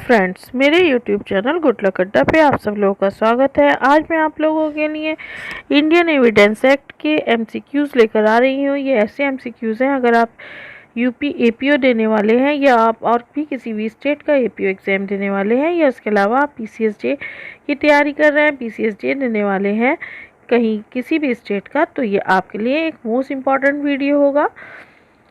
Friends, मेरे YouTube channel good luck अड्डा पे आप सब लोगों का स्वागत है। आज मैं आप लोगों के लिए इंडियन एविडेंस एक्ट के एमसीक्यूज़ लेकर आ रही हूँ। ये ऐसे एमसीक्यूज़ हैं, अगर आप यूपी एपीओ देने वाले हैं या आप और भी किसी भी स्टेट का एपीओ एग्ज़ाम देने वाले हैं या इसके अलावा आप पीसीएसजे की तैयारी कर रहे हैं, पीसीएसजे देने वाले हैं कहीं किसी भी स्टेट का, तो ये आपके लिए एक मोस्ट इम्पॉर्टेंट वीडियो होगा।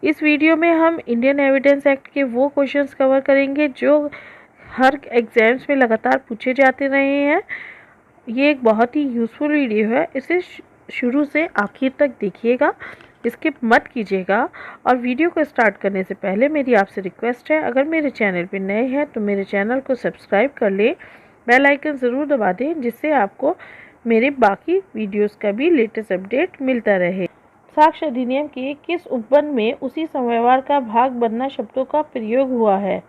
इस वीडियो में हम इंडियन एविडेंस एक्ट के वो क्वेश्चंस कवर करेंगे जो हर एग्ज़ाम्स में लगातार पूछे जाते रहे हैं। ये एक बहुत ही यूज़फुल वीडियो है, इसे शुरू से आखिर तक देखिएगा, स्किप मत कीजिएगा। और वीडियो को स्टार्ट करने से पहले मेरी आपसे रिक्वेस्ट है, अगर मेरे चैनल पर नए हैं तो मेरे चैनल को सब्सक्राइब कर लें, बेल आइकन ज़रूर दबा दें जिससे आपको मेरे बाकी वीडियोस का भी लेटेस्ट अपडेट मिलता रहे। साक्ष्य अधिनियम के किस उपबंध में उसी समव्यवहार का भाग बनना शब्दों का प्रयोग हुआ है?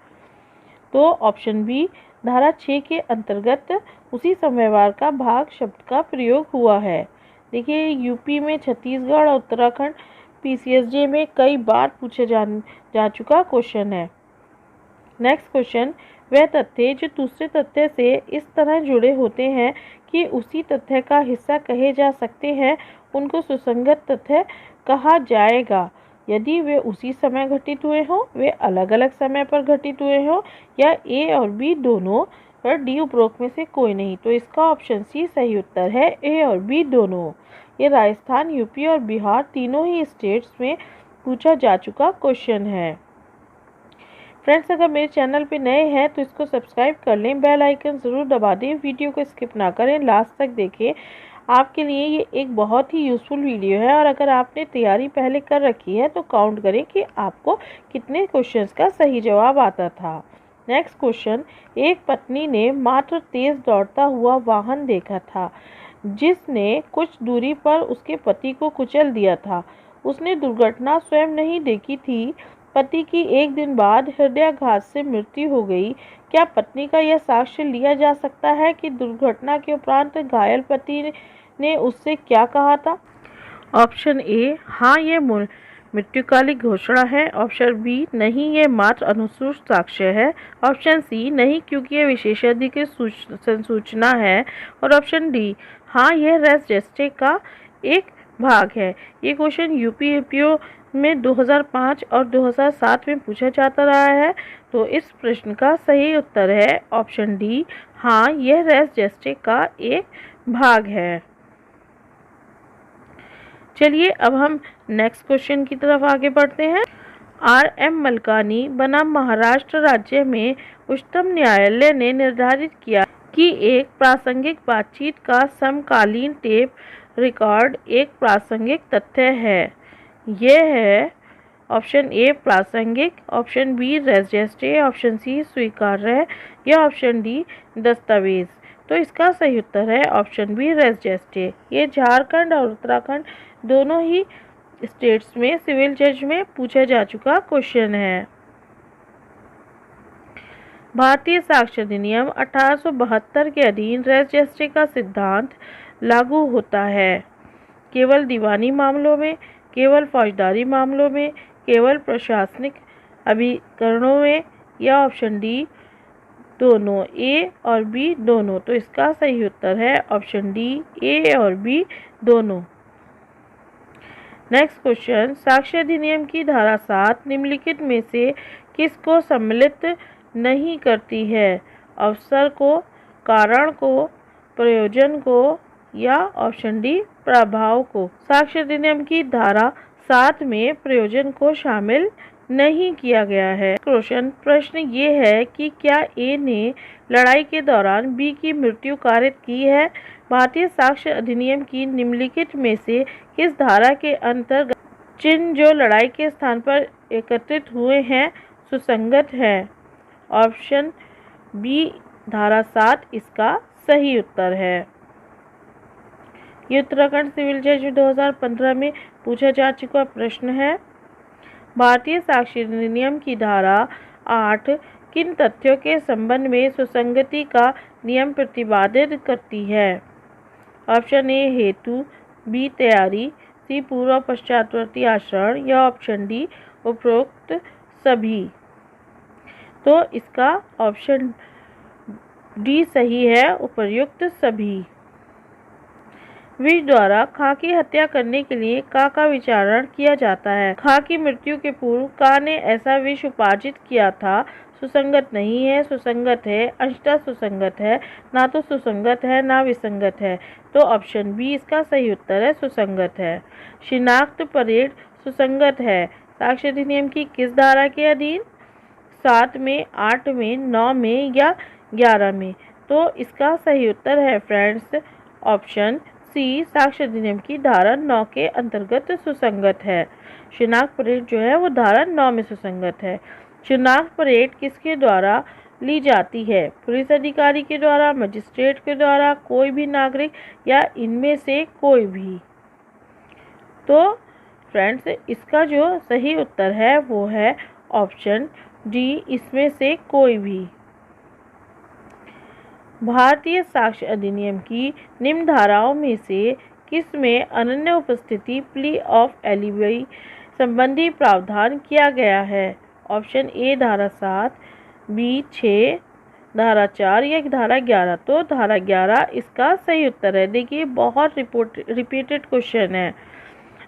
तो ऑप्शन बी, धारा 6 के अंतर्गत उसी समव्यवहार का भाग शब्द का प्रयोग हुआ है। देखिए, यूपी में, छत्तीसगढ़ और उत्तराखंड पीसीएसजे में कई बार पूछे जा चुका क्वेश्चन है। नेक्स्ट क्वेश्चन, वह तथ्य जो दूसरे तथ्य से इस तरह जुड़े होते हैं कि उसी तथ्य का हिस्सा कहे जा सकते हैं, उनको सुसंगत तथ्य कहा जाएगा। यदि वे उसी समय घटित हुए हों, वे अलग अलग समय पर घटित हुए हों, या ए और बी दोनों, और डी उपरोक्त में से कोई नहीं। तो इसका ऑप्शन सी सही उत्तर है, ए और बी दोनों। ये राजस्थान, यूपी और बिहार तीनों ही स्टेट्स में पूछा जा चुका क्वेश्चन है। फ्रेंड्स, अगर मेरे चैनल पे नए हैं तो इसको सब्सक्राइब कर लें, बेल आइकन ज़रूर दबा दें, वीडियो को स्किप ना करें, लास्ट तक देखें। आपके लिए ये एक बहुत ही यूज़फुल वीडियो है। और अगर आपने तैयारी पहले कर रखी है तो काउंट करें कि आपको कितने क्वेश्चंस का सही जवाब आता था। नेक्स्ट क्वेश्चन, एक पत्नी ने मात्र तेज़ दौड़ता हुआ वाहन देखा था जिसने कुछ दूरी पर उसके पति को कुचल दिया था। उसने दुर्घटना स्वयं नहीं देखी थी। पति की एक दिन बाद हृदयाघात से मृत्यु हो गई। क्या पत्नी का यह साक्ष्य लिया जा सकता है कि दुर्घटना के उपरांत घायल पति ने उससे क्या कहा था? ऑप्शन ए, हाँ ये मृत्युकालिक घोषणा है। ऑप्शन बी, नहीं ये मात्र अनुश्रुत साक्ष्य है। ऑप्शन सी, नहीं क्योंकि यह विशेषाधिकृत संसूचना है। और ऑप्शन डी, हाँ यह रेस जेस्टे का एक भाग है। ये क्वेश्चन यूपी एपीओ में 2005 और 2007 में पूछा जाता रहा है। तो इस प्रश्न का सही उत्तर है ऑप्शन डी, हाँ यह रेस जेस्टे का एक भाग है। चलिए अब हम नेक्स्ट क्वेश्चन की तरफ आगे बढ़ते हैं। आर.एम. मलकानी बनाम महाराष्ट्र राज्य में उच्चतम न्यायालय ने निर्धारित किया कि एक प्रासंगिक बातचीत का समकालीन टेप रिकॉर्ड एक प्रासंगिक तथ्य है। यह है ऑप्शन ए प्रासंगिक, ऑप्शन बी रेजिस्ट्रे, ऑप्शन सी स्वीकार्य या ऑप्शन डी दस्तावेज। तो इसका सही उत्तर है ऑप्शन बी रेजिस्ट्रे। ये झारखंड और उत्तराखंड दोनों ही स्टेट्स में सिविल जज में पूछा जा चुका क्वेश्चन है। भारतीय साक्ष्य अधिनियम 1872 के अधीन रेजिस्ट्री का सिद्धांत लागू होता है। केवल दीवानी मामलों में, केवल फौजदारी मामलों में, केवल प्रशासनिक अभिकरणों में, या ऑप्शन डी दोनों, ए और बी दोनों। तो इसका सही उत्तर है ऑप्शन डी, ए और बी दोनों। नेक्स्ट क्वेश्चन, साक्ष्य अधिनियम की धारा 7 निम्नलिखित में से किसको सम्मिलित नहीं करती है? अवसर को, कारण को, प्रयोजन को, या ऑप्शन डी प्रभाव को। साक्ष्य अधिनियम की धारा 7 में प्रयोजन को शामिल नहीं किया गया है। प्रश्न ये है कि क्या ए ने लड़ाई के दौरान बी की मृत्यु कारित की है? भारतीय साक्ष्य अधिनियम की निम्नलिखित में से किस धारा के अंतर्गत चिन्ह जो लड़ाई के स्थान पर एकत्रित हुए हैं सुसंगत है? ऑप्शन बी धारा 7 इसका सही उत्तर है। ये उत्तराखंड सिविल जज 2015 में पूछा जा चुका प्रश्न है। भारतीय साक्ष्य अधिनियम की धारा 8 किन तथ्यों के संबंध में सुसंगति का नियम प्रतिपादित करती है? ऑप्शन ए हेतु, बी तैयारी, सी पूर्व पश्चातवर्ती आचरण, या ऑप्शन डी उपरोक्त सभी। तो इसका ऑप्शन डी सही है, उपर्युक्त सभी। विष द्वारा खां की हत्या करने के लिए का विचारण किया जाता है। खां की मृत्यु के पूर्व का ने ऐसा विष उपार्जित किया था। सुसंगत नहीं है, सुसंगत है, अंशतः सुसंगत है, ना तो सुसंगत है ना विसंगत है। तो ऑप्शन बी इसका सही उत्तर है, सुसंगत है। शिनाख्त परेड सुसंगत है साक्ष्य अधिनियम की किस धारा के अधीन? 7 में, 8 में, 9 में या 11 में? तो इसका सही उत्तर है फ्रेंड्स ऑप्शन सी, साक्ष्य अधिनियम की धारा 9 के अंतर्गत सुसंगत है। शिनाख्त परेड जो है वो धारा 9 में सुसंगत है। शिनाख्त परेड किसके द्वारा ली जाती है? पुलिस अधिकारी के द्वारा, मजिस्ट्रेट के द्वारा, कोई भी नागरिक या इनमें से कोई भी? तो फ्रेंड्स इसका जो सही उत्तर है वो है ऑप्शन डी, इसमें से कोई भी। भारतीय साक्ष्य अधिनियम की निम्न धाराओं में से किस में अनन्य उपस्थिति प्ली ऑफ एलिबी संबंधी प्रावधान किया गया है? ऑप्शन ए धारा 7, बी 6, धारा 4 या धारा 11? तो धारा 11 इसका सही उत्तर है। देखिए बहुत रिपीटेड क्वेश्चन है।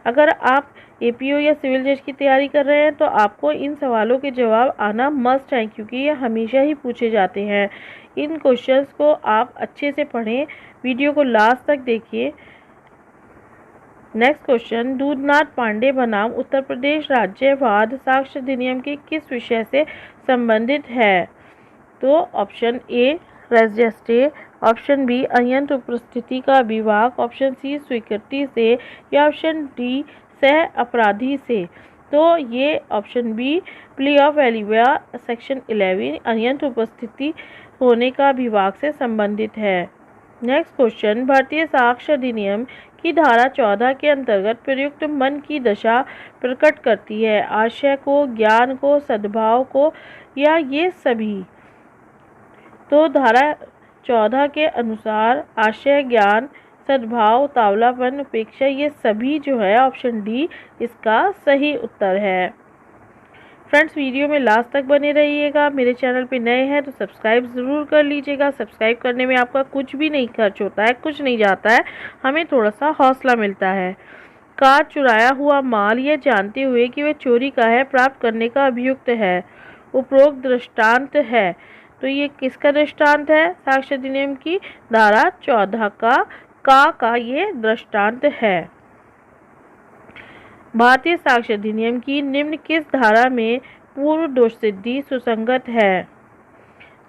अगर आप एपीओ या सिविल जज की तैयारी कर रहे हैं तो आपको इन सवालों के जवाब आना मस्ट है, क्योंकि ये हमेशा ही पूछे जाते हैं। इन क्वेश्चंस को आप अच्छे से पढ़ें, वीडियो को लास्ट तक देखिए। नेक्स्ट क्वेश्चन, दूधनाथ पांडे बनाम उत्तर प्रदेश राज्यवाद साक्ष्य अधिनियम के किस विषय से संबंधित है? तो ऑप्शन ए रेस जेस्टे, ऑप्शन बी अयंत उपस्थिति का विभाग, ऑप्शन सी स्वीकृति से या ऑप्शन डी सह अपराधी से? तो ये option B plea of alibi section 11 अयंत उपस्थिति होने का विभाग से संबंधित है। नेक्स्ट क्वेश्चन, भारतीय साक्ष्य अधिनियम की धारा 14 के अंतर्गत प्रयुक्त मन की दशा प्रकट करती है? आशय को, ज्ञान को, सद्भाव को या ये सभी? तो धारा 14 के अनुसार आशय, ज्ञान, सद्भाव, तावलापन, उपेक्षा ये सभी जो है ऑप्शन डी इसका सही उत्तर है। फ्रेंड्स वीडियो में लास्ट तक बने रहिएगा। मेरे चैनल पे नए हैं तो सब्सक्राइब ज़रूर कर लीजिएगा। सब्सक्राइब करने में आपका कुछ भी नहीं खर्च होता है, कुछ नहीं जाता है, हमें थोड़ा सा हौसला मिलता है। कार चुराया हुआ माल यह जानते हुए कि वह चोरी का है प्राप्त करने का अभियुक्त है। उपरोक्त दृष्टांत है, तो ये किसका दृष्टांत है? साक्ष्य अधिनियम की धारा 14 का ये दृष्टांत है। भारतीय साक्ष्य अधिनियम की निम्न किस धारा में पूर्व दोष सिद्धि सुसंगत है?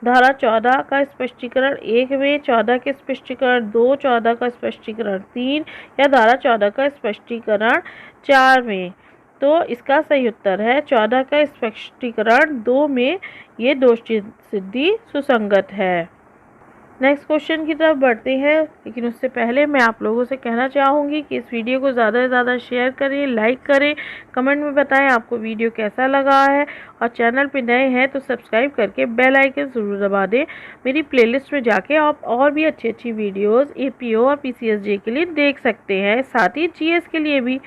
धारा 14 का स्पष्टीकरण 1 में, 14 के स्पष्टीकरण 2, 14 का स्पष्टीकरण 3 या धारा 14 का स्पष्टीकरण 4 में? तो इसका सही उत्तर है 14 का स्पष्टीकरण 2 में ये दोष सिद्धि सुसंगत है। नेक्स्ट क्वेश्चन की तरफ बढ़ते हैं, लेकिन उससे पहले मैं आप लोगों से कहना चाहूँगी कि इस वीडियो को ज़्यादा से ज़्यादा शेयर करें, लाइक करें, कमेंट में बताएं आपको वीडियो कैसा लगा है, और चैनल पे नए हैं तो सब्सक्राइब करके बेल आइकन ज़रूर दबा दें। मेरी प्लेलिस्ट में जाके आप और भी अच्छी वीडियोज़ एपीओ और पीसीएसजे के लिए देख सकते हैं, साथ ही जीएस के लिए भी।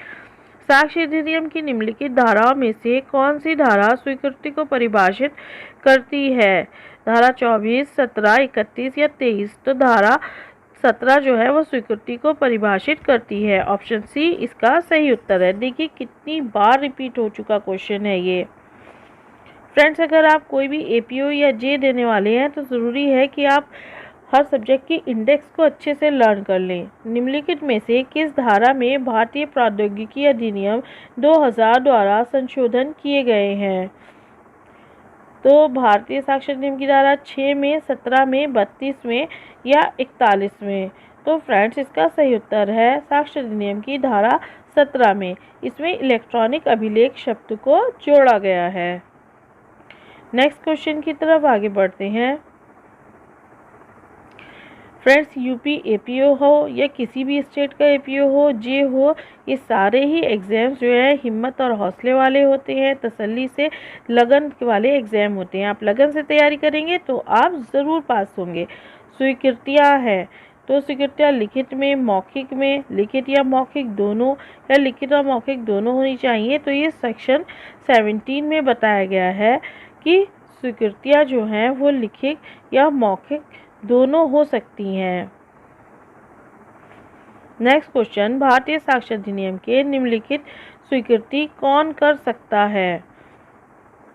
साक्ष्य अधिनियम की निम्नलिखित धाराओं में से कौन सी धारा स्वीकृति को परिभाषित करती है? धारा 24, 17, 31 या 23? तो धारा 17 जो है वो स्वीकृति को परिभाषित करती है। ऑप्शन सी इसका सही उत्तर है। देखिए कितनी बार रिपीट हो चुका क्वेश्चन है ये। फ्रेंड्स अगर आप कोई भी एपीओ या जे देने वाले हैं तो ज़रूरी है कि आप हर सब्जेक्ट की इंडेक्स को अच्छे से लर्न कर लें। निम्नलिखित में से किस धारा में भारतीय प्रौद्योगिकी अधिनियम 2000 द्वारा संशोधन किए गए हैं? तो भारतीय साक्ष्य अधिनियम की धारा 6 में, 17 में, 32 में या 41 में? तो फ्रेंड्स इसका सही उत्तर है साक्ष्य अधिनियम की धारा 17 में। इसमें इलेक्ट्रॉनिक अभिलेख शब्द को जोड़ा गया है। नेक्स्ट क्वेश्चन की तरफ आगे बढ़ते हैं। फ्रेंड्स यूपी एपीओ हो या किसी भी स्टेट का एपीओ हो, जे हो, ये सारे ही एग्ज़ाम्स जो है हिम्मत और हौसले वाले होते हैं, तसल्ली से लगन वाले एग्ज़ाम होते हैं। आप लगन से तैयारी करेंगे तो आप ज़रूर पास होंगे। स्वीकृतियाँ हैं तो स्वीकृतियाँ लिखित में, मौखिक में, लिखित या मौखिक दोनों या लिखित और मौखिक दोनों होनी चाहिए। तो ये सेक्शन 17 में बताया गया है कि स्वीकृतियाँ जो हैं वो लिखित या मौखिक दोनों हो सकती हैं। नेक्स्ट क्वेश्चन, भारतीय साक्ष्य अधिनियम के निम्नलिखित स्वीकृति कौन कर सकता है?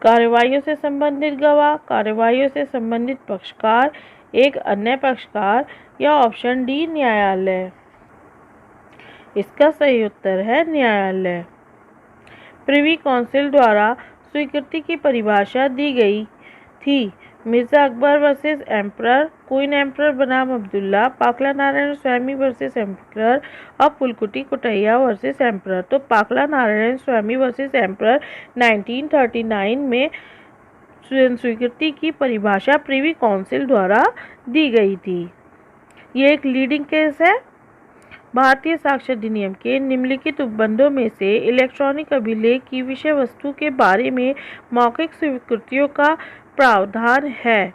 कार्यवाहियों से संबंधित गवाह, कार्यवाहियों से संबंधित पक्षकार, एक अन्य पक्षकार, या ऑप्शन डी न्यायालय। इसका सही उत्तर है न्यायालय। प्रिवी काउंसिल द्वारा स्वीकृति की परिभाषा दी गई थी। Mirza Akbar versus emperor, queen emperor बनाम अब्दुल्ला, पाकला नारायण स्वामी वर्सेस एम्परर और पुलकुटी कोटैया वर्सेस एम्परर। तो पाकला नारायण स्वामी वर्सेस एम्परर 1939 में स्वीकृति की परिभाषा प्रिवी काउंसिल द्वारा दी गई थी। ये एक लीडिंग केस है। भारतीय साक्ष्य अधिनियम के निम्नलिखित उपबंधों में से इलेक्ट्रॉनिक अभिलेख की विषय वस्तु के बारे में मौखिक स्वीकृतियों का प्रावधान है।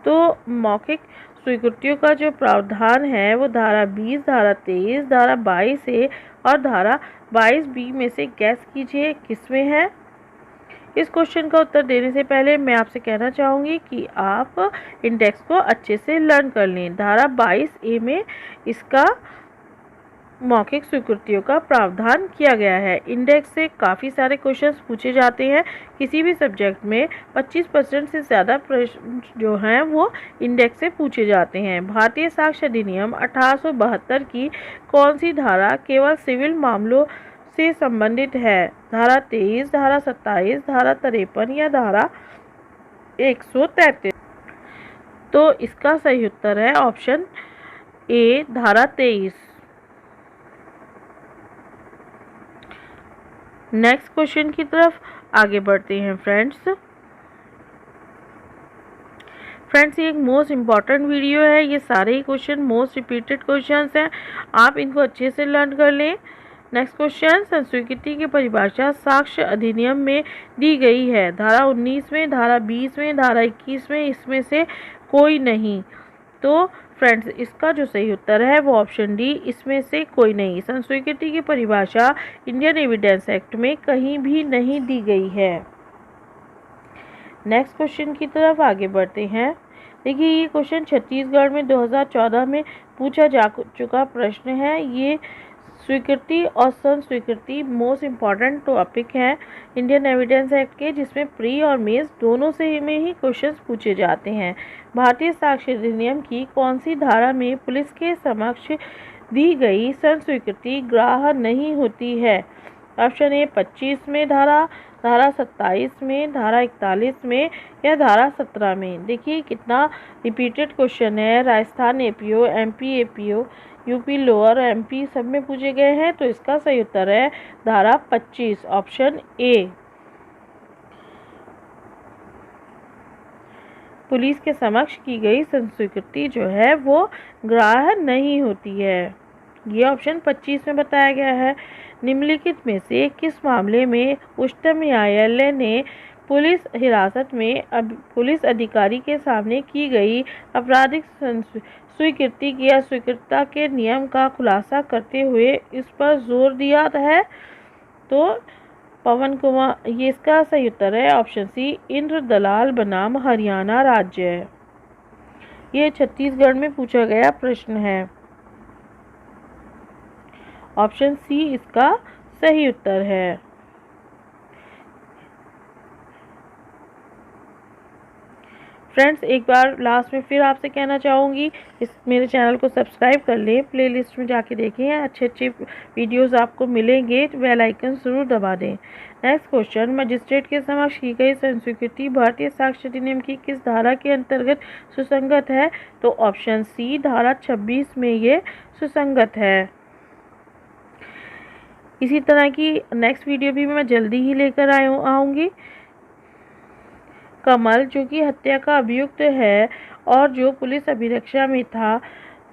तो मौखिक स्वीकृतियों का जो प्रावधान है वो धारा 20, धारा 23, धारा 22 ए और धारा 22B में से गैस कीजिए किसमें है। इस क्वेश्चन का उत्तर देने से पहले मैं आपसे कहना चाहूँगी कि आप इंडेक्स को अच्छे से लर्न कर लें। धारा 22A में इसका मौखिक स्वीकृतियों का प्रावधान किया गया है। इंडेक्स से काफ़ी सारे क्वेश्चंस पूछे जाते हैं। किसी भी सब्जेक्ट में 25% से ज़्यादा प्रश्न जो हैं वो इंडेक्स से पूछे जाते हैं। भारतीय साक्ष्य अधिनियम 1872 की कौन सी धारा केवल सिविल मामलों से संबंधित है? धारा 23, धारा 27, धारा 53 या धारा 133। तो इसका सही उत्तर है ऑप्शन ए, धारा 23। नेक्स्ट क्वेश्चन की तरफ आगे बढ़ते हैं फ्रेंड्स। ये एक मोस्ट इम्पॉर्टेंट वीडियो है। ये सारे ही क्वेश्चन मोस्ट रिपीटेड क्वेश्चंस हैं। आप इनको अच्छे से लर्न कर लें। नेक्स्ट क्वेश्चन, संस्वीकृति की परिभाषा साक्ष्य अधिनियम में दी गई है। धारा 19 में, धारा 20 में, धारा 21 में, इसमें से कोई नहीं। तो फ्रेंड्स इसका जो सही उत्तर है वो ऑप्शन डी, इसमें से कोई नहीं। संस्वीकृति की परिभाषा इंडियन एविडेंस एक्ट में कहीं भी नहीं दी गई है। नेक्स्ट क्वेश्चन की तरफ आगे बढ़ते हैं। देखिए ये क्वेश्चन छत्तीसगढ़ में 2014 में पूछा जा चुका प्रश्न है। ये स्वीकृति और संस्वीकृति मोस्ट इम्पॉर्टेंट टॉपिक है इंडियन एविडेंस एक्ट के, जिसमें प्री और मेंस दोनों से में ही क्वेश्चंस पूछे जाते हैं। भारतीय साक्ष्य अधिनियम की कौन सी धारा में पुलिस के समक्ष दी गई संस्वीकृति ग्राह्य नहीं होती है? ऑप्शन ए 25 में, धारा 27 में, धारा 41 में या धारा 17 में। देखिए कितना रिपीटेड क्वेश्चन है। Rajasthan APO, MP APO, UP lower, MP सब में पूछे गए हैं। तो इसका सही उत्तर है धारा 25, ऑप्शन ए। पुलिस के समक्ष की गई संस्वीकृति जो है वो ग्राह्य नहीं होती है। ये ऑप्शन 25 में बताया गया है। निम्नलिखित में से किस मामले में उच्चतम न्यायालय ने पुलिस हिरासत में पुलिस अधिकारी के सामने की गई आपराधिक स्वीकृति की अस्वीकृतता के नियम का खुलासा करते हुए इस पर जोर दिया है? तो पवन कुमार, ये इसका सही उत्तर है ऑप्शन सी, इंद्र दलाल बनाम हरियाणा राज्य। ये छत्तीसगढ़ में पूछा गया प्रश्न है। ऑप्शन सी इसका सही उत्तर है। फ्रेंड्स एक बार लास्ट में फिर आपसे कहना चाहूँगी, इस मेरे चैनल को सब्सक्राइब कर लें, प्लेलिस्ट में जाके देखें, अच्छे अच्छे वीडियोस आपको मिलेंगे। बेल आइकन ज़रूर दबा दें। नेक्स्ट क्वेश्चन, मजिस्ट्रेट के समक्ष की गई संस्वीकृति भारतीय साक्ष्य अधिनियम की किस धारा के अंतर्गत सुसंगत है? तो ऑप्शन सी, धारा 26 में ये सुसंगत है। इसी तरह की नेक्स्ट वीडियो भी मैं जल्दी ही लेकर आऊँगी। कमल जो कि हत्या का अभियुक्त है और जो पुलिस अभिरक्षा में था,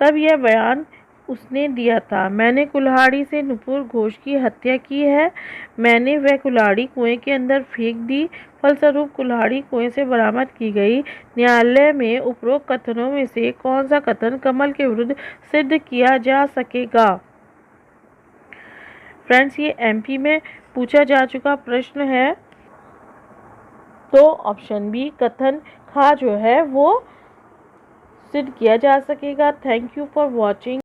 तब यह बयान उसने दिया था, मैंने कुल्हाड़ी से नुपुर घोष की हत्या की है। मैंने वह कुल्हाड़ी कुएं के अंदर फेंक दी, फलस्वरूप कुल्हाड़ी कुएं से बरामद की गई। न्यायालय में उपरोक्त कथनों में से कौन सा कथन कमल के विरुद्ध सिद्ध किया जा सकेगा? फ्रेंड्स ये एमपी में पूछा जा चुका प्रश्न है। तो ऑप्शन बी कथन खा जो है वो सिद्ध किया जा सकेगा। Thank you for watching.